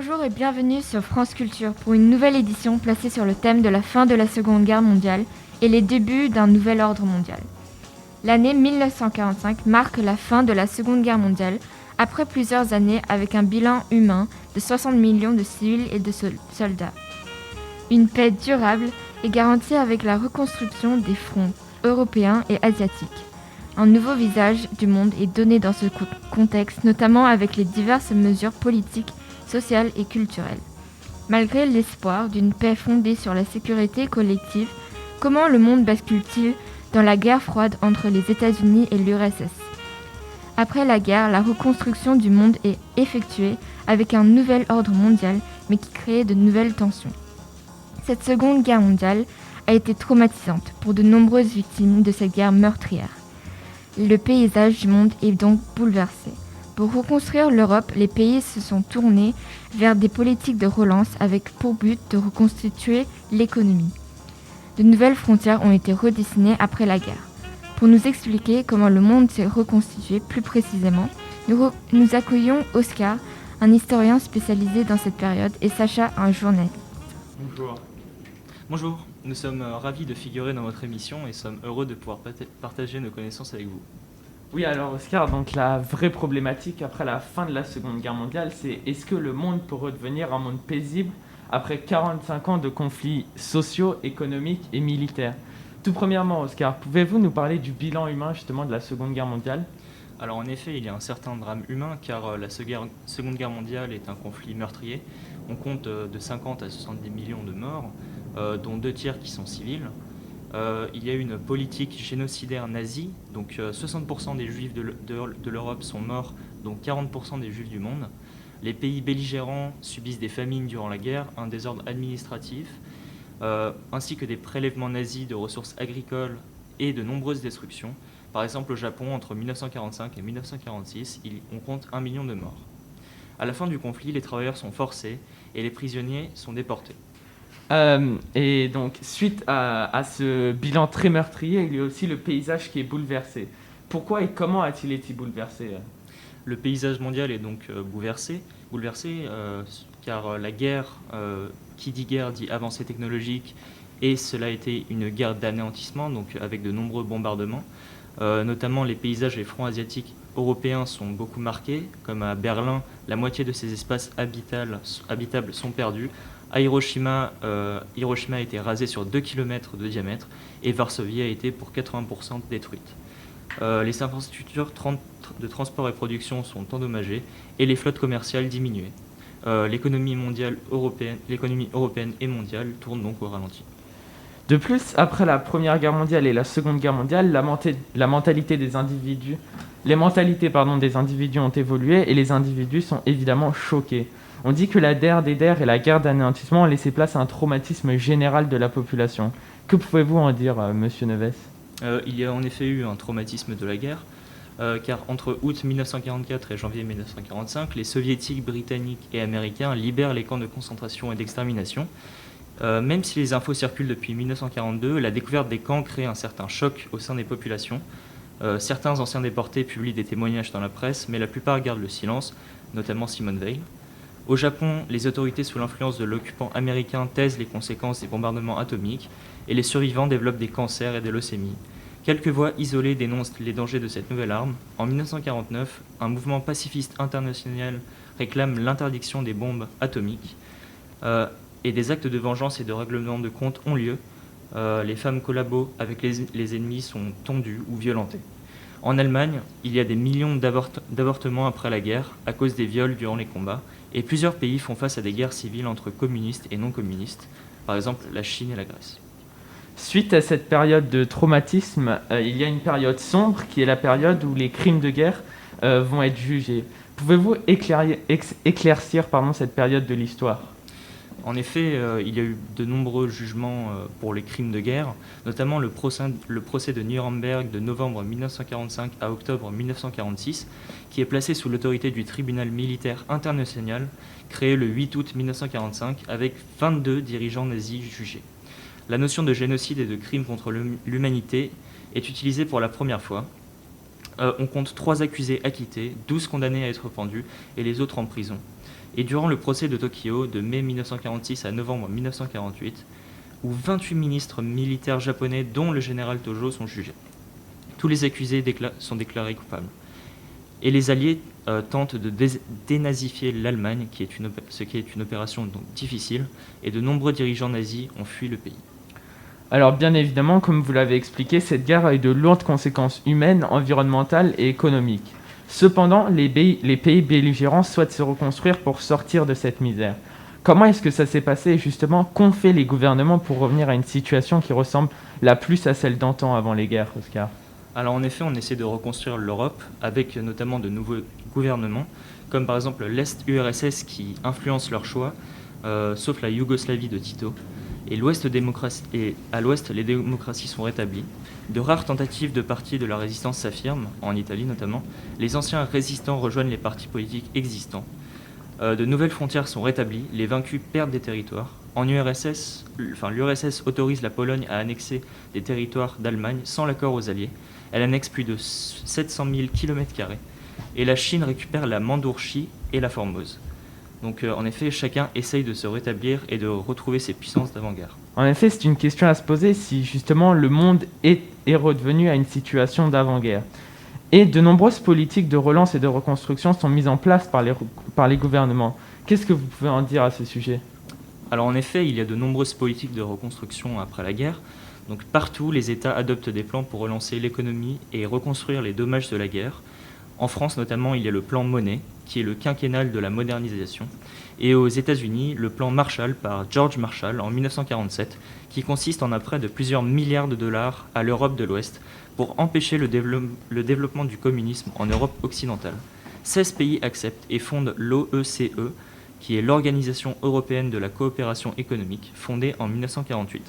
Bonjour et bienvenue sur France Culture pour une nouvelle édition placée sur le thème de la fin de la Seconde Guerre mondiale et les débuts d'un nouvel ordre mondial. L'année 1945 marque la fin de la Seconde Guerre mondiale après plusieurs années avec un bilan humain de 60 millions de civils et de soldats. Une paix durable est garantie avec la reconstruction des fronts européens et asiatiques. Un nouveau visage du monde est donné dans ce contexte, notamment avec les diverses mesures politiques, sociales et culturelles. Malgré l'espoir d'une paix fondée sur la sécurité collective, comment le monde bascule-t-il dans la guerre froide entre les États-Unis et l'URSS ? Après la guerre, la reconstruction du monde est effectuée avec un nouvel ordre mondial, mais qui crée de nouvelles tensions. Cette Seconde Guerre mondiale a été traumatisante pour de nombreuses victimes de cette guerre meurtrière. Le paysage du monde est donc bouleversé. Pour reconstruire l'Europe, les pays se sont tournés vers des politiques de relance avec pour but de reconstituer l'économie. De nouvelles frontières ont été redessinées après la guerre. Pour nous expliquer comment le monde s'est reconstitué plus précisément, nous accueillons Oscar, un historien spécialisé dans cette période, et Sacha, un journaliste. Bonjour, nous sommes ravis de figurer dans votre émission et sommes heureux de pouvoir partager nos connaissances avec vous. Oui, alors Oscar, donc la vraie problématique après la fin de la Seconde Guerre mondiale, c'est est-ce que le monde peut redevenir un monde paisible après 45 ans de conflits sociaux, économiques et militaires ? Tout premièrement, Oscar, pouvez-vous nous parler du bilan humain justement de la Seconde Guerre mondiale ? Alors en effet, il y a un certain drame humain car la Seconde Guerre mondiale est un conflit meurtrier. On compte de 50 à 70 millions de morts, dont 2 tiers qui sont civils. Il y a une politique génocidaire nazie, donc 60% des juifs de l'Europe sont morts, donc 40% des juifs du monde. Les pays belligérants subissent des famines durant la guerre, un désordre administratif, ainsi que des prélèvements nazis de ressources agricoles et de nombreuses destructions. Par exemple, au Japon, entre 1945 et 1946, on compte 1 million de morts. À la fin du conflit, les travailleurs sont forcés et les prisonniers sont déportés. Et donc, suite à ce bilan très meurtrier, il y a aussi le paysage qui est bouleversé. Pourquoi et comment a-t-il été bouleversé ? Le paysage mondial est donc bouleversé car la guerre, qui dit guerre dit avancée technologique, et cela a été une guerre d'anéantissement, donc avec de nombreux bombardements. Notamment les paysages et fronts asiatiques européens sont beaucoup marqués, comme à Berlin, la moitié de ces espaces habitables sont perdus. À Hiroshima a été rasé sur 2 km de diamètre et Varsovie a été pour 80% détruite. Les infrastructures de transport et production sont endommagées et les flottes commerciales diminuées. L'économie européenne et mondiale tournent donc au ralenti. De plus, après la Première Guerre mondiale et la Seconde Guerre mondiale, les mentalités des individus ont évolué et les individus sont évidemment choqués. On dit que la DER et la guerre d'anéantissement ont laissé place à un traumatisme général de la population. Que pouvez-vous en dire, monsieur Neves ? Il y a en effet eu un traumatisme de la guerre, car entre août 1944 et janvier 1945, les soviétiques, britanniques et américains libèrent les camps de concentration et d'extermination. Même si les infos circulent depuis 1942, la découverte des camps crée un certain choc au sein des populations. Certains anciens déportés publient des témoignages dans la presse, mais la plupart gardent le silence, notamment Simone Veil. Au Japon, les autorités sous l'influence de l'occupant américain taisent les conséquences des bombardements atomiques et les survivants développent des cancers et des leucémies. Quelques voix isolées dénoncent les dangers de cette nouvelle arme. En 1949, un mouvement pacifiste international réclame l'interdiction des bombes atomiques et des actes de vengeance et de règlement de compte ont lieu. Les femmes collabos avec les ennemis sont tondues ou violentées. En Allemagne, il y a des millions d'avortements après la guerre à cause des viols durant les combats, et plusieurs pays font face à des guerres civiles entre communistes et non communistes, par exemple la Chine et la Grèce. Suite à cette période de traumatisme, il y a une période sombre qui est la période où les crimes de guerre vont être jugés. Pouvez-vous éclaircir cette période de l'histoire ? En effet, il y a eu de nombreux jugements pour les crimes de guerre, notamment le procès de Nuremberg de novembre 1945 à octobre 1946, qui est placé sous l'autorité du tribunal militaire international, créé le 8 août 1945, avec 22 dirigeants nazis jugés. La notion de génocide et de crime contre l'humanité est utilisée pour la première fois. On compte 3 accusés acquittés, 12 condamnés à être pendus et les autres en prison. Et durant le procès de Tokyo de mai 1946 à novembre 1948, où 28 ministres militaires japonais, dont le général Tojo, sont jugés. Tous les accusés sont déclarés coupables. Et les Alliés tentent de dénazifier l'Allemagne, ce qui est une opération donc difficile, et de nombreux dirigeants nazis ont fui le pays. Alors bien évidemment, comme vous l'avez expliqué, cette guerre a eu de lourdes conséquences humaines, environnementales et économiques. Cependant, les pays belligérants souhaitent se reconstruire pour sortir de cette misère. Comment est-ce que ça s'est passé et justement, qu'ont fait les gouvernements pour revenir à une situation qui ressemble la plus à celle d'antan avant les guerres, Oscar ? Alors en effet, on essaie de reconstruire l'Europe avec notamment de nouveaux gouvernements, comme par exemple l'Est-URSS qui influence leur choix, sauf la Yougoslavie de Tito. Et à l'ouest, les démocraties sont rétablies. De rares tentatives de partis de la résistance s'affirment, en Italie notamment. Les anciens résistants rejoignent les partis politiques existants. De nouvelles frontières sont rétablies, les vaincus perdent des territoires. En l'URSS autorise la Pologne à annexer des territoires d'Allemagne sans l'accord aux Alliés. Elle annexe plus de 700 000 km². Et la Chine récupère la Mandourchie et la Formose. Donc en effet, chacun essaye de se rétablir et de retrouver ses puissances d'avant-guerre. En effet, c'est une question à se poser si justement le monde est redevenu à une situation d'avant-guerre. Et de nombreuses politiques de relance et de reconstruction sont mises en place par les gouvernements. Qu'est-ce que vous pouvez en dire à ce sujet ? Alors en effet, il y a de nombreuses politiques de reconstruction après la guerre. Donc partout, les États adoptent des plans pour relancer l'économie et reconstruire les dommages de la guerre. En France notamment, il y a le plan Monnet, qui est le quinquennal de la modernisation. Et aux États-Unis, le plan Marshall par George Marshall en 1947, qui consiste en un prêt de plusieurs milliards de dollars à l'Europe de l'Ouest pour empêcher le développement du communisme en Europe occidentale. 16 pays acceptent et fondent l'OECE, qui est l'Organisation européenne de la coopération économique, fondée en 1948.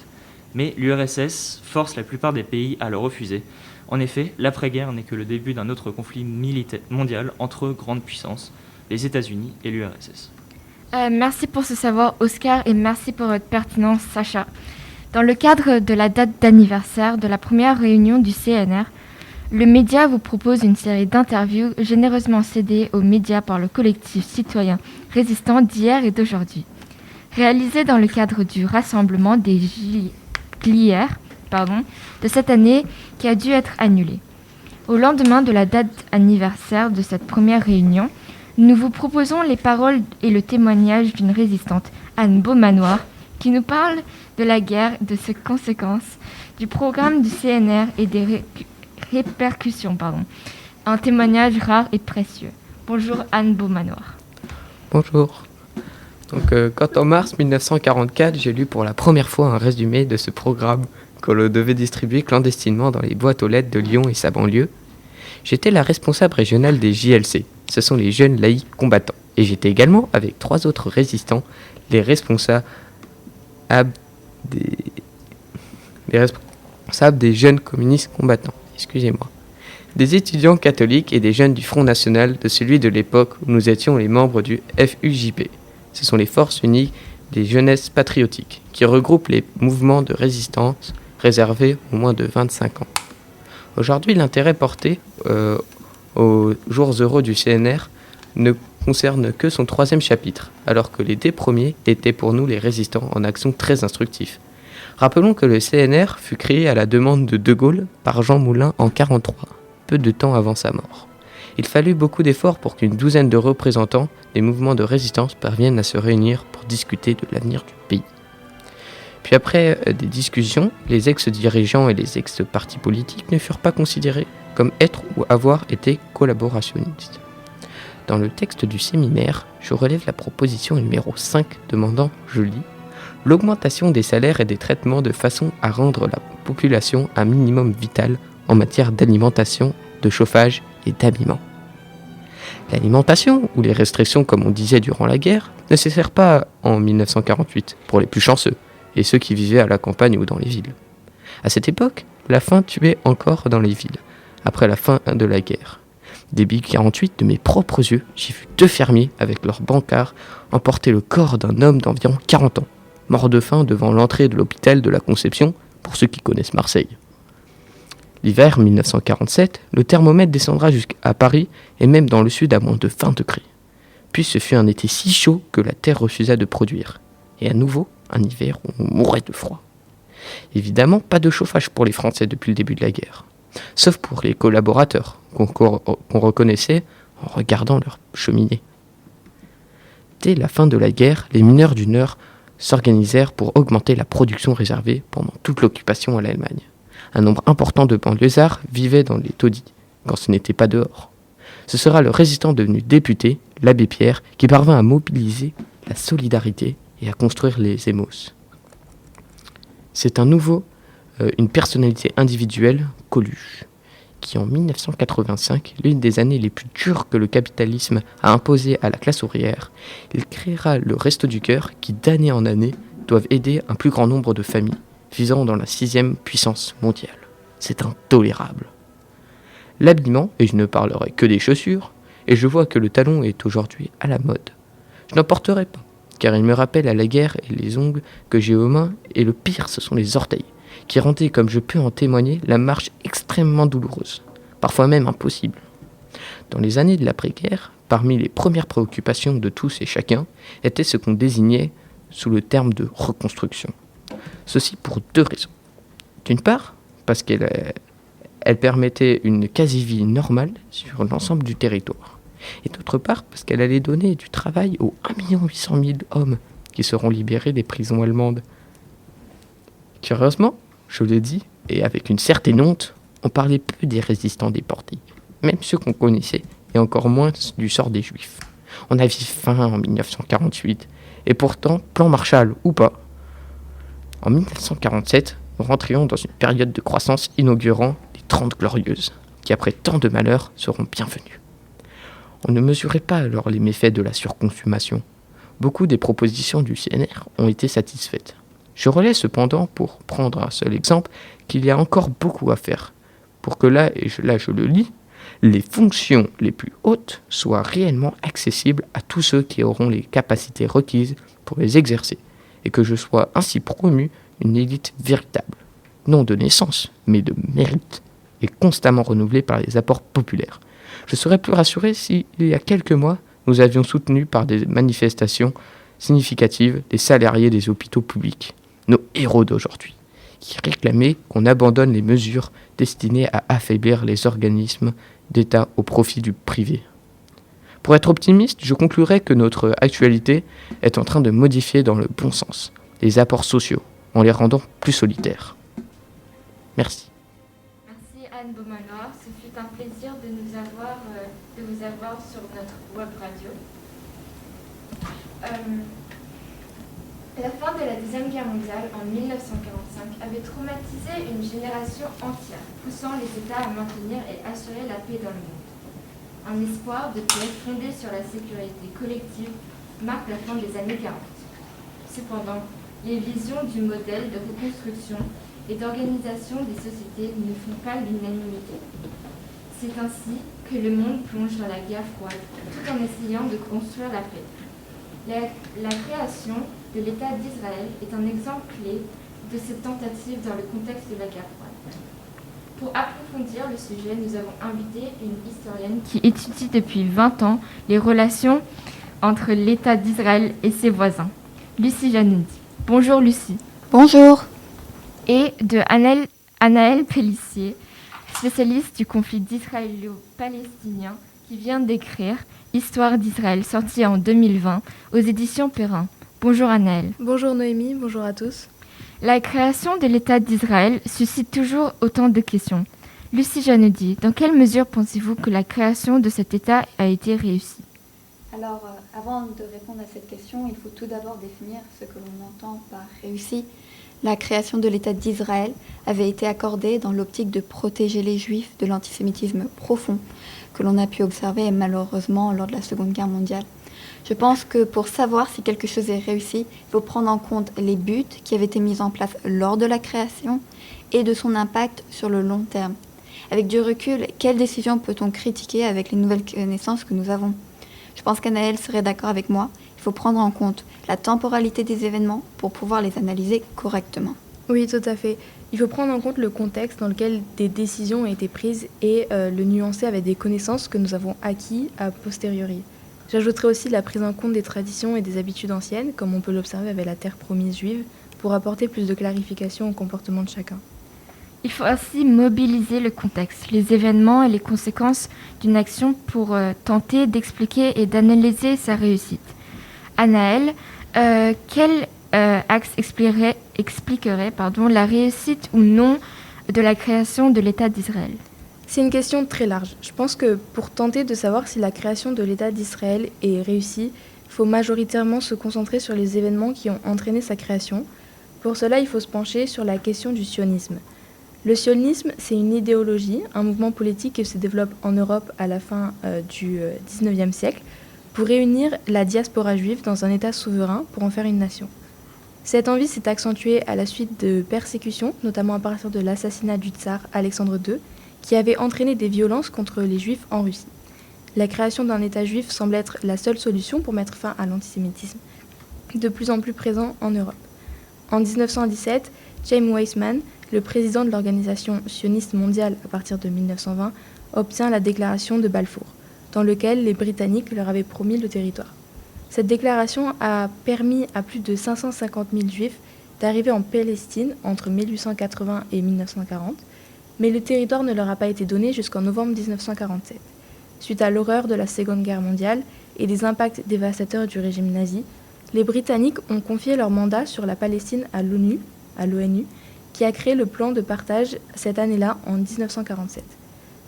Mais l'URSS force la plupart des pays à le refuser. En effet, l'après-guerre n'est que le début d'un autre conflit mondial entre grandes puissances, les États-Unis et l'URSS. Merci pour ce savoir, Oscar, et merci pour votre pertinence, Sacha. Dans le cadre de la date d'anniversaire de la première réunion du CNR, le média vous propose une série d'interviews généreusement cédées aux médias par le collectif citoyen résistant d'hier et d'aujourd'hui. Réalisées dans le cadre du rassemblement des GLIR de cette année qui a dû être annulé. Au lendemain de la date anniversaire de cette première réunion, nous vous proposons les paroles et le témoignage d'une résistante, Anne Beaumanoir, qui nous parle de la guerre, de ses conséquences, du programme du CNR et des répercussions. Un témoignage rare et précieux. Bonjour Anne Beaumanoir. Bonjour. Donc, quand en mars 1944, j'ai lu pour la première fois un résumé de ce programme que l'on devait distribuer clandestinement dans les boîtes aux lettres de Lyon et sa banlieue, j'étais la responsable régionale des JLC. Ce sont les jeunes laïcs combattants. Et j'étais également, avec 3 autres résistants, les responsables des jeunes communistes combattants. Excusez-moi. Des étudiants catholiques et des jeunes du Front National, de celui de l'époque où nous étions les membres du FUJP. Ce sont les Forces Unies des Jeunesses Patriotiques, qui regroupent les mouvements de résistance réservés aux moins de 25 ans. Aujourd'hui, l'intérêt porté aux jours heureux du CNR ne concerne que son 3e chapitre, alors que les 2 premiers étaient pour nous les résistants en action très instructifs. Rappelons que le CNR fut créé à la demande de De Gaulle par Jean Moulin en 1943, peu de temps avant sa mort. Il fallut beaucoup d'efforts pour qu'une douzaine de représentants des mouvements de résistance parviennent à se réunir pour discuter de l'avenir du pays. Puis après des discussions, les ex-dirigeants et les ex-partis politiques ne furent pas considérés comme être ou avoir été collaborationnistes. Dans le texte du séminaire, je relève la proposition numéro 5 demandant, je lis, l'augmentation des salaires et des traitements de façon à rendre la population un minimum vital en matière d'alimentation, de chauffage et d'habillement. L'alimentation, ou les restrictions comme on disait durant la guerre, ne cessèrent pas en 1948 pour les plus chanceux et ceux qui vivaient à la campagne ou dans les villes. À cette époque, la faim tuait encore dans les villes, après la fin de la guerre. Début 1948, de mes propres yeux, j'ai vu 2 fermiers avec leurs brancards emporter le corps d'un homme d'environ 40 ans, mort de faim devant l'entrée de l'hôpital de la Conception, pour ceux qui connaissent Marseille. L'hiver 1947, le thermomètre descendra jusqu'à Paris et même dans le sud à moins de 20 degrés. Puis ce fut un été si chaud que la terre refusa de produire. Et à nouveau, un hiver où on mourait de froid. Évidemment, pas de chauffage pour les Français depuis le début de la guerre. Sauf pour les collaborateurs, qu'on reconnaissait en regardant leur cheminée. Dès la fin de la guerre, les mineurs du Nord s'organisèrent pour augmenter la production réservée pendant toute l'occupation à l'Allemagne. Un nombre important de banlieusards vivaient dans les taudis, quand ce n'était pas dehors. Ce sera le résistant devenu député, l'abbé Pierre, qui parvint à mobiliser la solidarité et à construire les émos. C'est une personnalité individuelle, Coluche, qui en 1985, l'une des années les plus dures que le capitalisme a imposées à la classe ouvrière, il créera le Resto du Cœur qui, d'année en année, doivent aider un plus grand nombre de familles, visant dans la 6e puissance mondiale. C'est intolérable. L'habillement, et je ne parlerai que des chaussures, et je vois que le talon est aujourd'hui à la mode. Je n'en porterai pas, car il me rappelle à la guerre et les ongles que j'ai aux mains, et le pire, ce sont les orteils, qui rendaient, comme je peux en témoigner, la marche extrêmement douloureuse, parfois même impossible. Dans les années de l'après-guerre, parmi les premières préoccupations de tous et chacun, était ce qu'on désignait sous le terme de reconstruction. Ceci pour 2 raisons. D'une part, parce qu'elle permettait une quasi-vie normale sur l'ensemble du territoire. Et d'autre part, parce qu'elle allait donner du travail aux 1 800 000 hommes qui seront libérés des prisons allemandes. Curieusement, je le dis, et avec une certaine honte, on parlait peu des résistants déportés, même ceux qu'on connaissait, et encore moins du sort des Juifs. On avait faim en 1948, et pourtant, plan Marshall ou pas, en 1947, nous rentrions dans une période de croissance inaugurant les 30 Glorieuses, qui après tant de malheurs seront bienvenues. On ne mesurait pas alors les méfaits de la surconsommation. Beaucoup des propositions du CNR ont été satisfaites. Je relève cependant, pour prendre un seul exemple, qu'il y a encore beaucoup à faire, pour que là je le lis, les fonctions les plus hautes soient réellement accessibles à tous ceux qui auront les capacités requises pour les exercer, et que je sois ainsi promu une élite véritable, non de naissance, mais de mérite, et constamment renouvelée par les apports populaires. Je serais plus rassuré si, il y a quelques mois, nous avions soutenu par des manifestations significatives les salariés des hôpitaux publics, nos héros d'aujourd'hui, qui réclamaient qu'on abandonne les mesures destinées à affaiblir les organismes d'État au profit du privé. Pour être optimiste, je conclurai que notre actualité est en train de modifier dans le bon sens les apports sociaux, en les rendant plus solitaires. Merci. Merci Anne Beaumanoir, ce fut un plaisir de vous avoir sur notre web radio. La fin de la Deuxième Guerre mondiale en 1945 avait traumatisé une génération entière, poussant les États à maintenir et assurer la paix dans le monde. Un espoir de paix fondé sur la sécurité collective marque la fin des années 40. Cependant, les visions du modèle de reconstruction et d'organisation des sociétés ne font pas l'unanimité. C'est ainsi que le monde plonge dans la guerre froide, tout en essayant de construire la paix. La création de l'État d'Israël est un exemple clé de cette tentative dans le contexte de la guerre froide. Pour approfondir le sujet, nous avons invité une historienne qui étudie depuis 20 ans les relations entre l'État d'Israël et ses voisins. Lucie Janoudi. Bonjour Lucie. Bonjour. Et de Anaëlle Pellissier, spécialiste du conflit d'israélo-palestinien, qui vient d'écrire Histoire d'Israël, sortie en 2020 aux éditions Perrin. Bonjour Anaëlle. Bonjour Noémie, bonjour à tous. La création de l'État d'Israël suscite toujours autant de questions. Lucie Janoudi, dans quelle mesure pensez-vous que la création de cet État a été réussie ? Alors, avant de répondre à cette question, il faut tout d'abord définir ce que l'on entend par réussi. La création de l'État d'Israël avait été accordée dans l'optique de protéger les Juifs de l'antisémitisme profond que l'on a pu observer malheureusement lors de la Seconde Guerre mondiale. Je pense que pour savoir si quelque chose est réussi, il faut prendre en compte les buts qui avaient été mis en place lors de la création et de son impact sur le long terme. Avec du recul, quelles décisions peut-on critiquer avec les nouvelles connaissances que nous avons ? Je pense qu'Anaëlle serait d'accord avec moi. Il faut prendre en compte la temporalité des événements pour pouvoir les analyser correctement. Oui, tout à fait. Il faut prendre en compte le contexte dans lequel des décisions ont été prises et le nuancer avec des connaissances que nous avons acquises a posteriori. J'ajouterai aussi la prise en compte des traditions et des habitudes anciennes, comme on peut l'observer avec la terre promise juive, pour apporter plus de clarification au comportement de chacun. Il faut ainsi mobiliser le contexte, les événements et les conséquences d'une action pour tenter d'expliquer et d'analyser sa réussite. Anaëlle, quel axe expliquerait la réussite ou non de la création de l'État d'Israël ? C'est une question très large. Je pense que pour tenter de savoir si la création de l'État d'Israël est réussie, il faut majoritairement se concentrer sur les événements qui ont entraîné sa création. Pour cela, il faut se pencher sur la question du sionisme. Le sionisme, c'est une idéologie, un mouvement politique qui se développe en Europe à la fin du XIXe siècle pour réunir la diaspora juive dans un État souverain pour en faire une nation. Cette envie s'est accentuée à la suite de persécutions, notamment à partir de l'assassinat du tsar Alexandre II, qui avait entraîné des violences contre les juifs en Russie. La création d'un État juif semble être la seule solution pour mettre fin à l'antisémitisme, de plus en plus présent en Europe. En 1917, Chaim Weizmann, le président de l'organisation sioniste mondiale à partir de 1920, obtient la déclaration de Balfour, dans laquelle les Britanniques leur avaient promis le territoire. Cette déclaration a permis à plus de 550 000 juifs d'arriver en Palestine entre 1880 et 1940, mais le territoire ne leur a pas été donné jusqu'en novembre 1947. Suite à l'horreur de la Seconde Guerre mondiale et des impacts dévastateurs du régime nazi, les Britanniques ont confié leur mandat sur la Palestine à l'ONU, qui a créé le plan de partage cette année-là en 1947.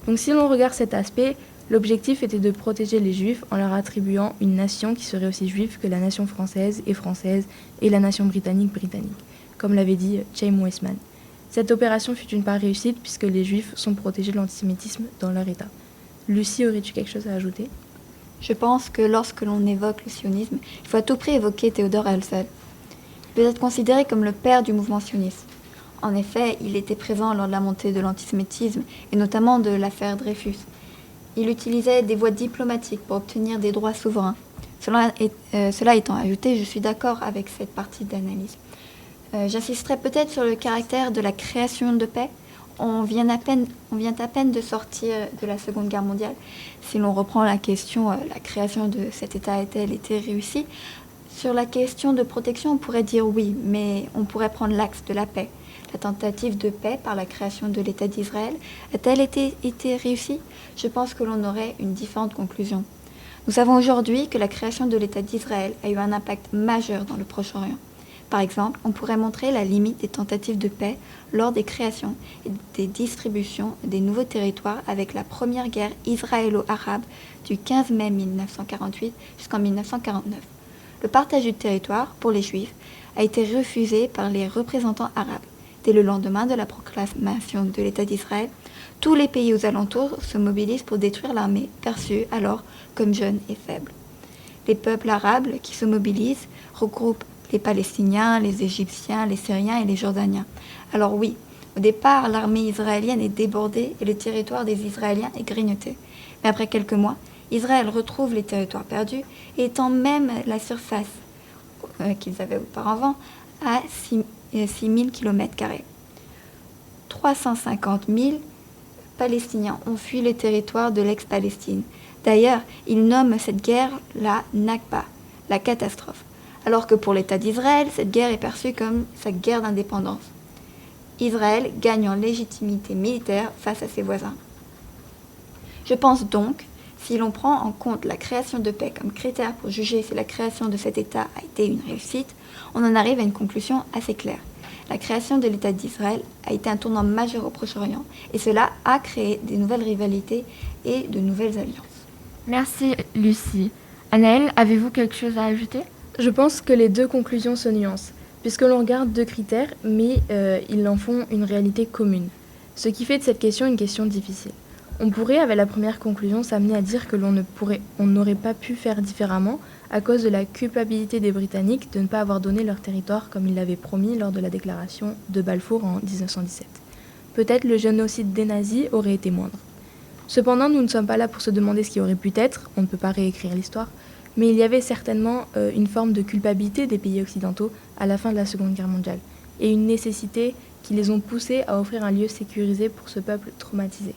Donc si l'on regarde cet aspect, l'objectif était de protéger les Juifs en leur attribuant une nation qui serait aussi juive que la nation française et la nation britannique, comme l'avait dit Chaim Weizmann. Cette opération fut une part réussite puisque les Juifs sont protégés de l'antisémitisme dans leur État. Lucie, aurais-tu quelque chose à ajouter ? Je pense que lorsque l'on évoque le sionisme, il faut à tout prix évoquer Theodor Herzl. Il peut être considéré comme le père du mouvement sioniste. En effet, il était présent lors de la montée de l'antisémitisme et notamment de l'affaire Dreyfus. Il utilisait des voies diplomatiques pour obtenir des droits souverains. Cela étant ajouté, je suis d'accord avec cette partie d'analyse. J'insisterai peut-être sur le caractère de la création de paix. On vient à peine de sortir de la Seconde Guerre mondiale. Si l'on reprend la question, la création de cet État a-t-elle été réussie ? Sur la question de protection, on pourrait dire oui, mais on pourrait prendre l'axe de la paix. La tentative de paix par la création de l'État d'Israël a-t-elle été réussie ? Je pense que l'on aurait une différente conclusion. Nous savons aujourd'hui que la création de l'État d'Israël a eu un impact majeur dans le Proche-Orient. Par exemple, on pourrait montrer la limite des tentatives de paix lors des créations et des distributions des nouveaux territoires avec la première guerre israélo-arabe du 15 mai 1948 jusqu'en 1949. Le partage du territoire pour les Juifs a été refusé par les représentants arabes. Dès le lendemain de la proclamation de l'État d'Israël, tous les pays aux alentours se mobilisent pour détruire l'armée, perçue alors comme jeune et faible. Les peuples arabes qui se mobilisent regroupent les Palestiniens, les Égyptiens, les Syriens et les Jordaniens. Alors oui, au départ, l'armée israélienne est débordée et le territoire des Israéliens est grignoté. Mais après quelques mois, Israël retrouve les territoires perdus et étend même la surface qu'ils avaient auparavant à 6 000 km². 350 000 Palestiniens ont fui le territoire de l'ex-Palestine. D'ailleurs, ils nomment cette guerre la Nakba, la catastrophe, alors que pour l'État d'Israël, cette guerre est perçue comme sa guerre d'indépendance. Israël gagne en légitimité militaire face à ses voisins. Je pense donc, si l'on prend en compte la création de paix comme critère pour juger si la création de cet État a été une réussite, on en arrive à une conclusion assez claire. La création de l'État d'Israël a été un tournant majeur au Proche-Orient et cela a créé de nouvelles rivalités et de nouvelles alliances. Merci Lucie. Anaëlle, avez-vous quelque chose à ajouter ? Je pense que les deux conclusions se nuancent, puisque l'on regarde deux critères, mais ils en font une réalité commune. Ce qui fait de cette question une question difficile. On pourrait, avec la première conclusion, s'amener à dire que on n'aurait pas pu faire différemment à cause de la culpabilité des Britanniques de ne pas avoir donné leur territoire comme ils l'avaient promis lors de la déclaration de Balfour en 1917. Peut-être le génocide des nazis aurait été moindre. Cependant, nous ne sommes pas là pour se demander ce qui aurait pu être, on ne peut pas réécrire l'histoire, mais il y avait certainement une forme de culpabilité des pays occidentaux à la fin de la Seconde Guerre mondiale, et une nécessité qui les ont poussés à offrir un lieu sécurisé pour ce peuple traumatisé.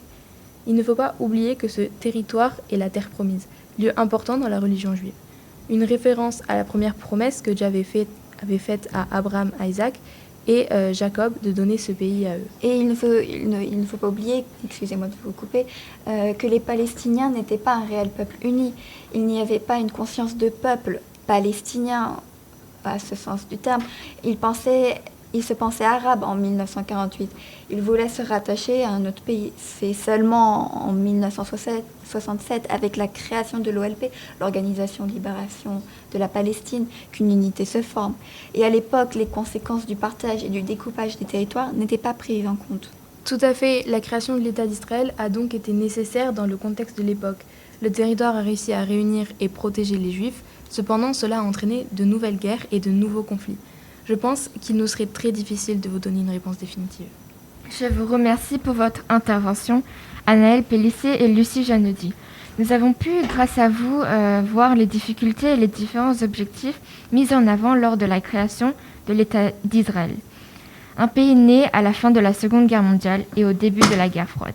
Il ne faut pas oublier que ce territoire est la terre promise, lieu important dans la religion juive. Une référence à la première promesse que Dieu avait faite à Abraham, Isaac et Jacob de donner ce pays à eux. Et il ne faut pas oublier, excusez-moi de vous couper, que les Palestiniens n'étaient pas un réel peuple uni. Il n'y avait pas une conscience de peuple palestinien, à ce sens du terme. Ils se pensaient arabes en 1948. Ils voulaient se rattacher à un autre pays. C'est seulement en 1967, avec la création de l'OLP, l'Organisation de libération de la Palestine, qu'une unité se forme. Et à l'époque, les conséquences du partage et du découpage des territoires n'étaient pas prises en compte. Tout à fait, la création de l'État d'Israël a donc été nécessaire dans le contexte de l'époque. Le territoire a réussi à réunir et protéger les Juifs. Cependant, cela a entraîné de nouvelles guerres et de nouveaux conflits. Je pense qu'il nous serait très difficile de vous donner une réponse définitive. Je vous remercie pour votre intervention, Anaëlle Pellissier et Lucie Janody. Nous avons pu, grâce à vous, voir les difficultés et les différents objectifs mis en avant lors de la création de l'État d'Israël. Un pays né à la fin de la Seconde Guerre mondiale et au début de la guerre froide.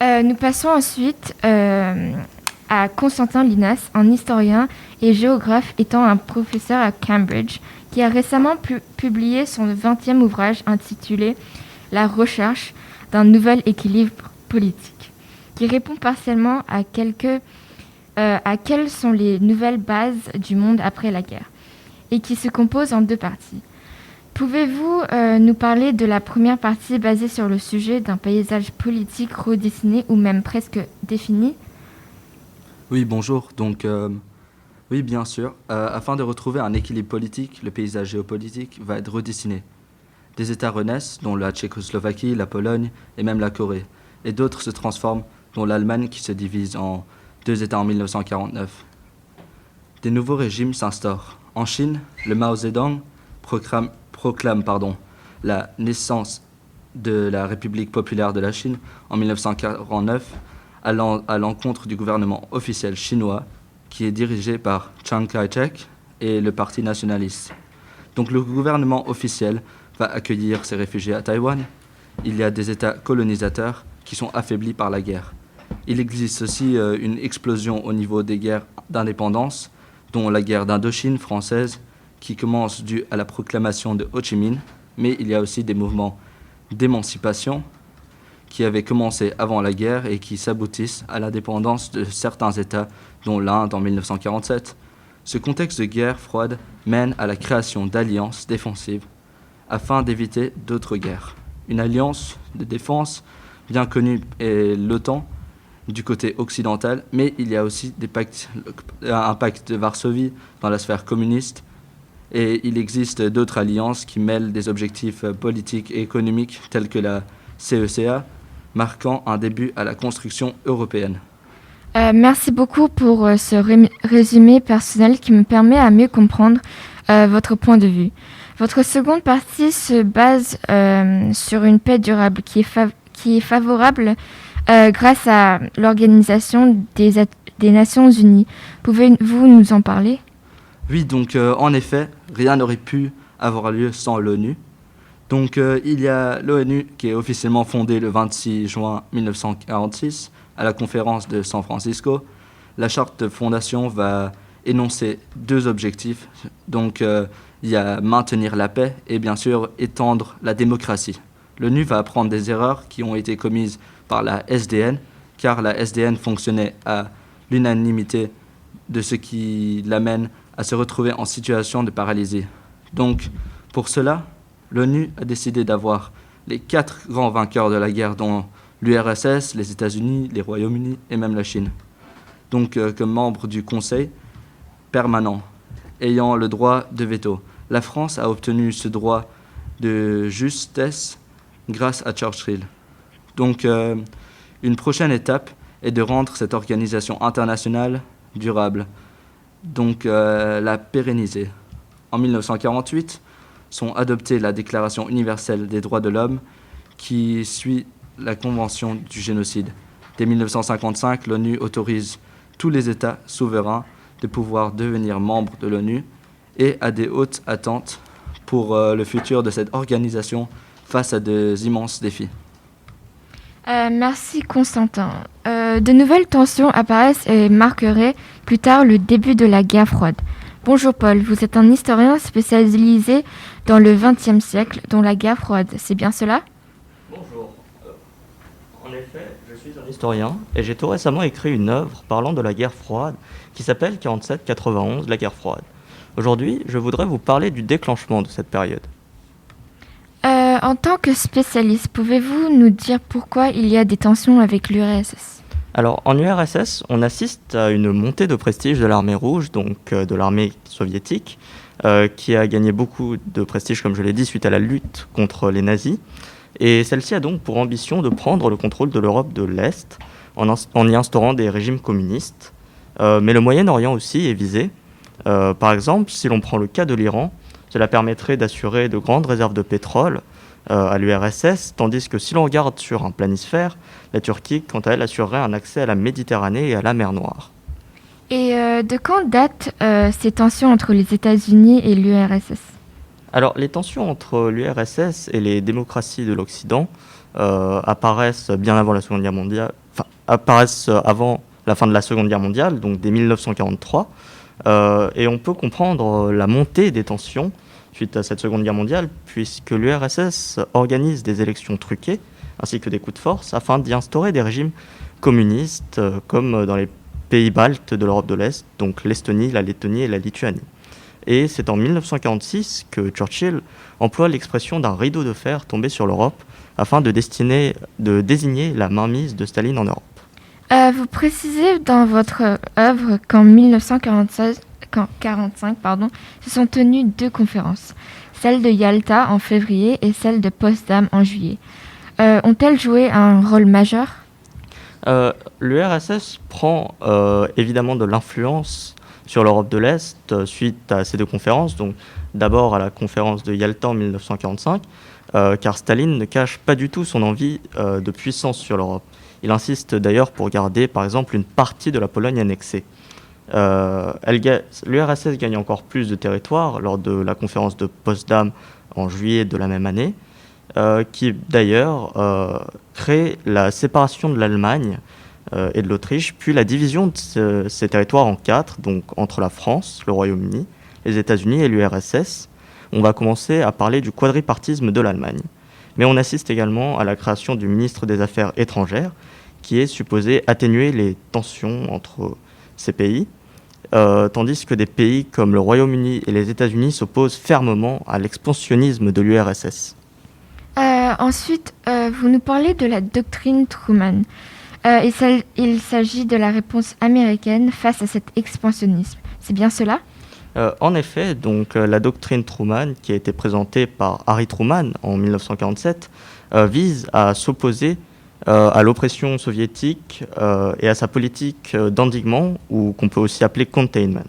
Nous passons ensuite à Constantin Linas, un historien et géographe étant un professeur à Cambridge, qui a récemment publié son 20e ouvrage intitulé « La recherche d'un nouvel équilibre politique », qui répond partiellement à quelles sont les nouvelles bases du monde après la guerre, et qui se compose en deux parties. Pouvez-vous nous parler de la première partie basée sur le sujet d'un paysage politique redessiné ou même presque défini ? Oui, bonjour. Donc, oui, bien sûr. Afin de retrouver un équilibre politique, le paysage géopolitique va être redessiné. Des États renaissent, dont la Tchécoslovaquie, la Pologne et même la Corée. Et d'autres se transforment, dont l'Allemagne qui se divise en deux États en 1949. Des nouveaux régimes s'instaurent. En Chine, le Mao Zedong proclame la naissance de la République populaire de la Chine en 1949, à l'encontre du gouvernement officiel chinois qui est dirigé par Chiang Kai-shek et le Parti nationaliste. Donc le gouvernement officiel va accueillir ces réfugiés à Taïwan. Il y a des États colonisateurs qui sont affaiblis par la guerre. Il existe aussi une explosion au niveau des guerres d'indépendance, dont la guerre d'Indochine française, qui commence due à la proclamation de Ho Chi Minh, mais il y a aussi des mouvements d'émancipation qui avaient commencé avant la guerre et qui s'aboutissent à l'indépendance de certains États, dont l'Inde en 1947. Ce contexte de guerre froide mène à la création d'alliances défensives afin d'éviter d'autres guerres. Une alliance de défense bien connue est l'OTAN du côté occidental, mais il y a aussi un pacte de Varsovie dans la sphère communiste, et il existe d'autres alliances qui mêlent des objectifs politiques et économiques tels que la CECA, marquant un début à la construction européenne. Merci beaucoup pour ce résumé personnel qui me permet à mieux comprendre votre point de vue. Votre seconde partie se base sur une paix durable qui est favorable grâce à l'Organisation des Nations Unies. Pouvez-vous nous en parler ? Oui, donc en effet, rien n'aurait pu avoir lieu sans l'ONU. Donc il y a l'ONU qui est officiellement fondée le 26 juin 1946 à la conférence de San Francisco. La charte de fondation va énoncer deux objectifs. Donc il y a maintenir la paix et bien sûr étendre la démocratie. L'ONU va apprendre des erreurs qui ont été commises par la SDN, car la SDN fonctionnait à l'unanimité, de ce qui l'amène à se retrouver en situation de paralysie. Donc pour cela, l'ONU a décidé d'avoir les 4 grands vainqueurs de la guerre, dont l'URSS, les États-Unis, les Royaumes-Unis et même la Chine. Donc, comme membre du Conseil permanent, ayant le droit de veto. La France a obtenu ce droit de justesse grâce à Churchill. Donc, une prochaine étape est de rendre cette organisation internationale durable, donc la pérenniser. En 1948, sont adoptées la Déclaration universelle des droits de l'homme qui suit la Convention du génocide. Dès 1955, l'ONU autorise tous les États souverains de pouvoir devenir membres de l'ONU et a des hautes attentes pour le futur de cette organisation face à des immenses défis. Merci Constantin. De nouvelles tensions apparaissent et marqueraient plus tard le début de la guerre froide. Bonjour Paul, vous êtes un historien spécialisé dans le XXe siècle, dont la guerre froide, c'est bien cela ? Bonjour. En effet, je suis un historien et j'ai tout récemment écrit une œuvre parlant de la guerre froide qui s'appelle 47-91, la guerre froide. Aujourd'hui, je voudrais vous parler du déclenchement de cette période. En tant que spécialiste, pouvez-vous nous dire pourquoi il y a des tensions avec l'URSS ? Alors, en URSS, on assiste à une montée de prestige de l'armée rouge, donc de l'armée soviétique, qui a gagné beaucoup de prestige, comme je l'ai dit, suite à la lutte contre les nazis. Et celle-ci a donc pour ambition de prendre le contrôle de l'Europe de l'Est en y instaurant des régimes communistes. Mais le Moyen-Orient aussi est visé. Par exemple, si l'on prend le cas de l'Iran, cela permettrait d'assurer de grandes réserves de pétrole à l'URSS, tandis que si l'on regarde sur un planisphère, la Turquie, quant à elle, assurerait un accès à la Méditerranée et à la mer Noire. Et de quand datent ces tensions entre les États-Unis et l'URSS ? Alors, les tensions entre l'URSS et les démocraties de l'Occident apparaissent bien avant la Seconde Guerre mondiale, apparaissent avant la fin de la Seconde Guerre mondiale, donc dès 1943, et on peut comprendre la montée des tensions suite à cette Seconde Guerre mondiale, puisque l'URSS organise des élections truquées, ainsi que des coups de force, afin d'y instaurer des régimes communistes, comme dans les pays baltes de l'Europe de l'Est, donc l'Estonie, la Lettonie et la Lituanie. Et c'est en 1946 que Churchill emploie l'expression d'un rideau de fer tombé sur l'Europe, afin de désigner la mainmise de Staline en Europe. Vous précisez dans votre œuvre qu'en 1945, se sont tenues 2 conférences, celle de Yalta en février et celle de Potsdam en juillet. Ont-elles joué un rôle majeur ? L'URSS prend évidemment de l'influence sur l'Europe de l'Est suite à ces 2 conférences, donc d'abord à la conférence de Yalta en 1945, car Staline ne cache pas du tout son envie de puissance sur l'Europe. Il insiste d'ailleurs pour garder par exemple une partie de la Pologne annexée. L'URSS gagne encore plus de territoire lors de la conférence de Potsdam en juillet de la même année, qui d'ailleurs crée la séparation de l'Allemagne et de l'Autriche, puis la division de ces territoires en 4, donc entre la France, le Royaume-Uni, les États-Unis et l'URSS. On va commencer à parler du quadripartisme de l'Allemagne. Mais on assiste également à la création du ministre des Affaires étrangères, qui est supposé atténuer les tensions entre ces pays, tandis que des pays comme le Royaume-Uni et les États-Unis s'opposent fermement à l'expansionnisme de l'URSS. Ensuite, vous nous parlez de la doctrine Truman. Il s'agit de la réponse américaine face à cet expansionnisme. C'est bien cela ? En effet, donc, la doctrine Truman, qui a été présentée par Harry Truman en 1947, vise à s'opposer à l'oppression soviétique et à sa politique d'endiguement, ou qu'on peut aussi appeler containment.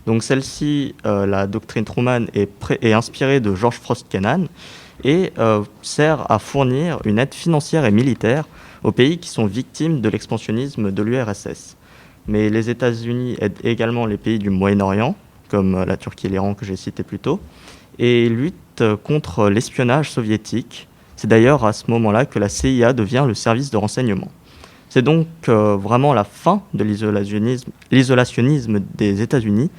Donc celle-ci, la doctrine Truman, est inspirée de George Frost Kennan et sert à fournir une aide financière et militaire aux pays qui sont victimes de l'expansionnisme de l'URSS. Mais les États-Unis aident également les pays du Moyen-Orient, comme la Turquie et l'Iran que j'ai cité plus tôt, et luttent contre l'espionnage soviétique. C'est d'ailleurs à ce moment-là que la CIA devient le service de renseignement. C'est donc vraiment la fin de l'isolationnisme des États-Unis,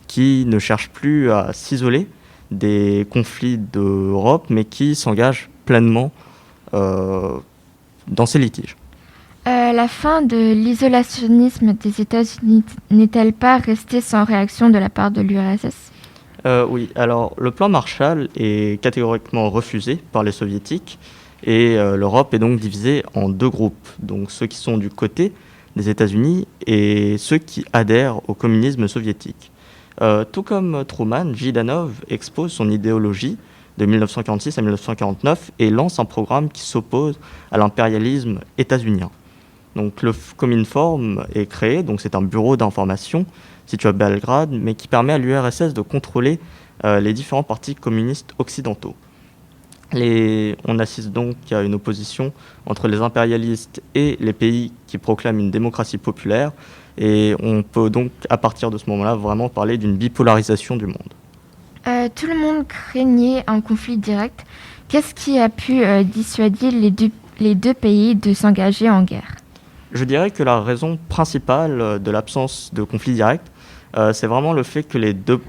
qui ne cherchent plus à s'isoler des conflits d'Europe, mais qui s'engagent pleinement dans ces litiges. La fin de l'isolationnisme des États-Unis n'est-elle pas restée sans réaction de la part de l'URSS ? Oui, alors le plan Marshall est catégoriquement refusé par les soviétiques et l'Europe est donc divisée en 2 groupes, donc ceux qui sont du côté des États-Unis et ceux qui adhèrent au communisme soviétique. Tout comme Truman, Zhdanov expose son idéologie de 1946 à 1949 et lance un programme qui s'oppose à l'impérialisme états-unien. Donc le Cominform est créé, donc c'est un bureau d'information situé à Belgrade, mais qui permet à l'URSS de contrôler les différents partis communistes occidentaux. On assiste donc à une opposition entre les impérialistes et les pays qui proclament une démocratie populaire, et on peut donc à partir de ce moment-là vraiment parler d'une bipolarisation du monde. Tout le monde craignait un conflit direct. Qu'est-ce qui a pu dissuader les deux pays de s'engager en guerre ? Je dirais que la raison principale de l'absence de conflit direct, c'est vraiment le fait que les deux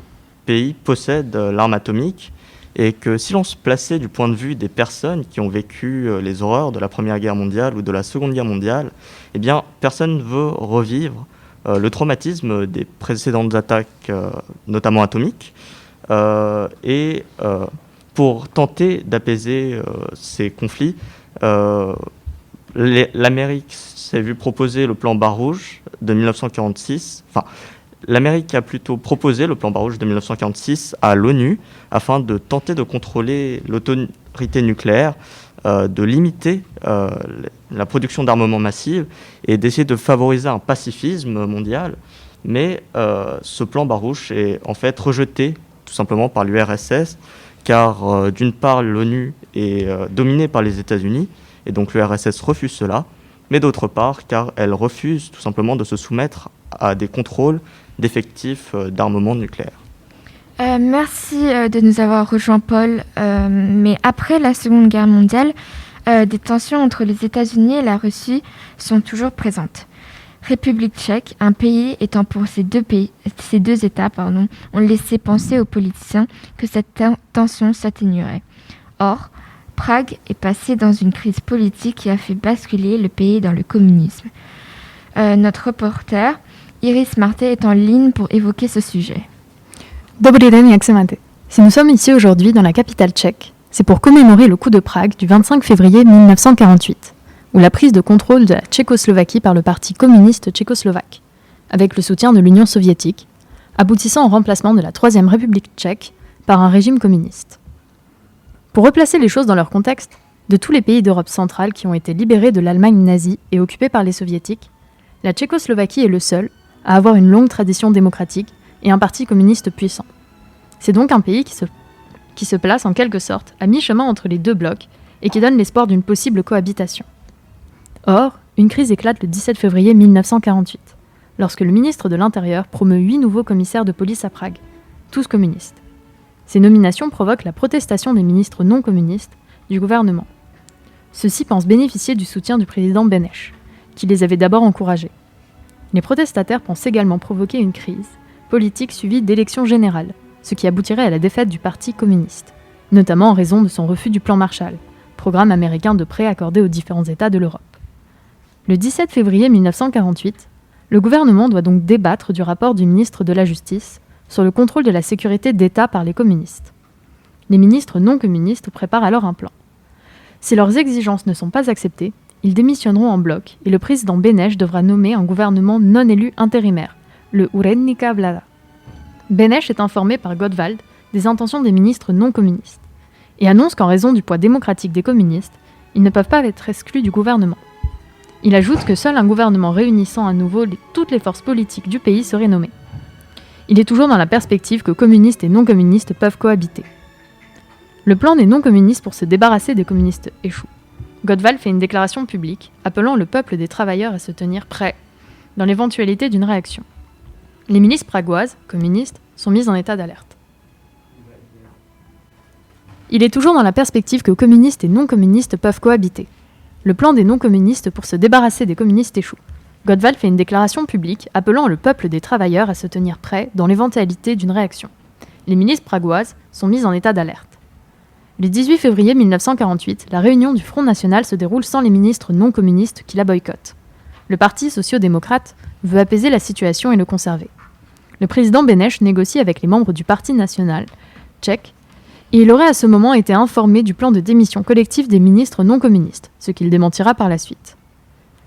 pays possèdent l'arme atomique et que si l'on se plaçait du point de vue des personnes qui ont vécu les horreurs de la Première Guerre mondiale ou de la Seconde Guerre mondiale, eh bien, personne ne veut revivre le traumatisme des précédentes attaques, notamment atomiques, et pour tenter d'apaiser ces conflits, l'Amérique s'est vue proposer le plan Barre Rouge de 1946. Enfin, l'Amérique a plutôt proposé le plan Barre Rouge de 1946 à l'ONU afin de tenter de contrôler l'autorité nucléaire, de limiter la production d'armement massive et d'essayer de favoriser un pacifisme mondial. Mais ce plan Barre Rouge est en fait rejeté tout simplement par l'URSS, car d'une part l'ONU est dominée par les États-Unis et donc l'URSS refuse cela, mais d'autre part car elle refuse tout simplement de se soumettre à des contrôles d'effectifs d'armement nucléaire. Merci de nous avoir rejoints, Paul. Mais après la Seconde Guerre mondiale, des tensions entre les États-Unis et la Russie sont toujours présentes. République tchèque, un pays étant pour ces deux États, ont laissé penser aux politiciens que cette tension s'atténuerait. Or, Prague est passée dans une crise politique qui a fait basculer le pays dans le communisme. Notre reporter, Iris Marté, est en ligne pour évoquer ce sujet. Dobrý den, jak se máte? Si nous sommes ici aujourd'hui dans la capitale tchèque, c'est pour commémorer le coup de Prague du 25 février 1948, ou la prise de contrôle de la Tchécoslovaquie par le Parti communiste tchécoslovaque, avec le soutien de l'Union soviétique, aboutissant au remplacement de la Troisième République tchèque par un régime communiste. Pour replacer les choses dans leur contexte, de tous les pays d'Europe centrale qui ont été libérés de l'Allemagne nazie et occupés par les soviétiques, la Tchécoslovaquie est le seul à avoir une longue tradition démocratique et un parti communiste puissant. C'est donc un pays qui se place en quelque sorte à mi-chemin entre les deux blocs et qui donne l'espoir d'une possible cohabitation. Or, une crise éclate le 17 février 1948, lorsque le ministre de l'Intérieur promeut 8 nouveaux commissaires de police à Prague, tous communistes. Ces nominations provoquent la protestation des ministres non communistes du gouvernement. Ceux-ci pensent bénéficier du soutien du président Beneš, qui les avait d'abord encouragés. Les protestataires pensent également provoquer une crise politique suivie d'élections générales, ce qui aboutirait à la défaite du Parti communiste, notamment en raison de son refus du plan Marshall, programme américain de prêts accordé aux différents États de l'Europe. Le 17 février 1948, le gouvernement doit donc débattre du rapport du ministre de la Justice sur le contrôle de la sécurité d'État par les communistes. Les ministres non communistes préparent alors un plan. Si leurs exigences ne sont pas acceptées, ils démissionneront en bloc et le président Beneš devra nommer un gouvernement non élu intérimaire, le Urednica Vlada. Beneš est informé par Gottwald des intentions des ministres non communistes et annonce qu'en raison du poids démocratique des communistes, ils ne peuvent pas être exclus du gouvernement. Il ajoute que seul un gouvernement réunissant à nouveau toutes les forces politiques du pays serait nommé. Il est toujours dans la perspective que communistes et non-communistes peuvent cohabiter. Le plan des non-communistes pour se débarrasser des communistes échoue. Gottwald fait une déclaration publique appelant le peuple des travailleurs à se tenir prêt dans l'éventualité d'une réaction. Les milices pragoises, communistes, sont mises en état d'alerte. Il est toujours dans la perspective que communistes et non-communistes peuvent cohabiter. Le plan des non-communistes pour se débarrasser des communistes échoue. Gottwald fait une déclaration publique appelant le peuple des travailleurs à se tenir prêt dans l'éventualité d'une réaction. Les milices pragoises sont mises en état d'alerte. Le 18 février 1948, la réunion du Front National se déroule sans les ministres non communistes qui la boycottent. Le parti socio-démocrate veut apaiser la situation et le conserver. Le président Beneš négocie avec les membres du Parti national tchèque et il aurait à ce moment été informé du plan de démission collective des ministres non communistes, ce qu'il démentira par la suite.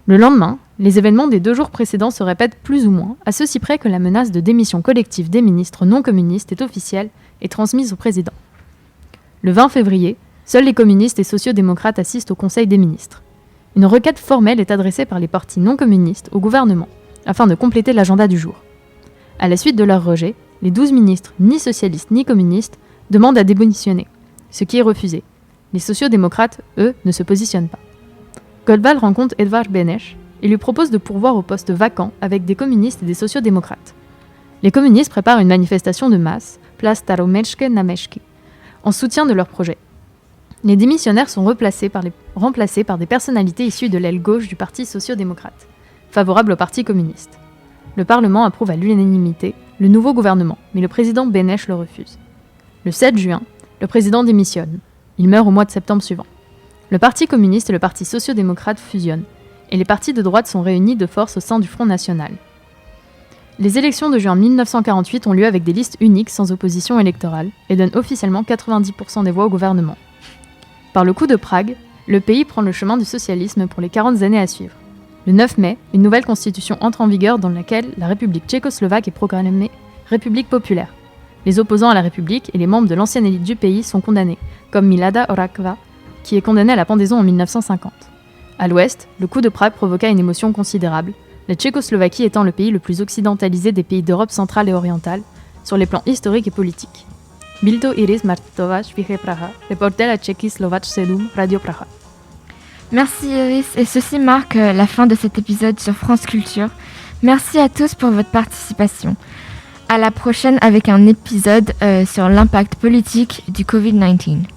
Le lendemain, les événements des 2 jours précédents se répètent plus ou moins, à ceci près que la menace de démission collective des ministres non communistes est officielle et transmise au président. Le 20 février, seuls les communistes et sociaux-démocrates assistent au Conseil des ministres. Une requête formelle est adressée par les partis non communistes au gouvernement, afin de compléter l'agenda du jour. À la suite de leur rejet, les 12 ministres, ni socialistes ni communistes, demandent à démissionner, ce qui est refusé. Les sociaux-démocrates, eux, ne se positionnent pas. Gottwald rencontre Edvard Beneš et lui propose de pourvoir au poste vacant avec des communistes et des sociaux-démocrates. Les communistes préparent une manifestation de masse, place Staromeshke na Meshki, en soutien de leur projet. Les démissionnaires sont remplacés par des personnalités issues de l'aile gauche du Parti socio-démocrate. favorable au Parti communiste. Le Parlement approuve à l'unanimité le nouveau gouvernement, mais le président Benesch le refuse. Le 7 juin, le président démissionne. Il meurt au mois de septembre suivant. Le Parti communiste et le Parti social-démocrate fusionnent, et les partis de droite sont réunis de force au sein du Front national. Les élections de juin 1948 ont lieu avec des listes uniques sans opposition électorale et donnent officiellement 90% des voix au gouvernement. Par le coup de Prague, le pays prend le chemin du socialisme pour les 40 années à suivre. Le 9 mai, une nouvelle constitution entre en vigueur dans laquelle la République tchécoslovaque est proclamée République populaire. Les opposants à la République et les membres de l'ancienne élite du pays sont condamnés, comme Milada Horáková, qui est condamnée à la pendaison en 1950. À l'ouest, le coup de Prague provoqua une émotion considérable, la Tchécoslovaquie étant le pays le plus occidentalisé des pays d'Europe centrale et orientale, sur les plans historiques et politiques. Byl to Iris Martováš, Viche Praha, reporter à Čeky Slovač 7, Radio Praha. Merci Iris, et ceci marque la fin de cet épisode sur France Culture. Merci à tous pour votre participation. À la prochaine avec un épisode sur l'impact politique du Covid-19.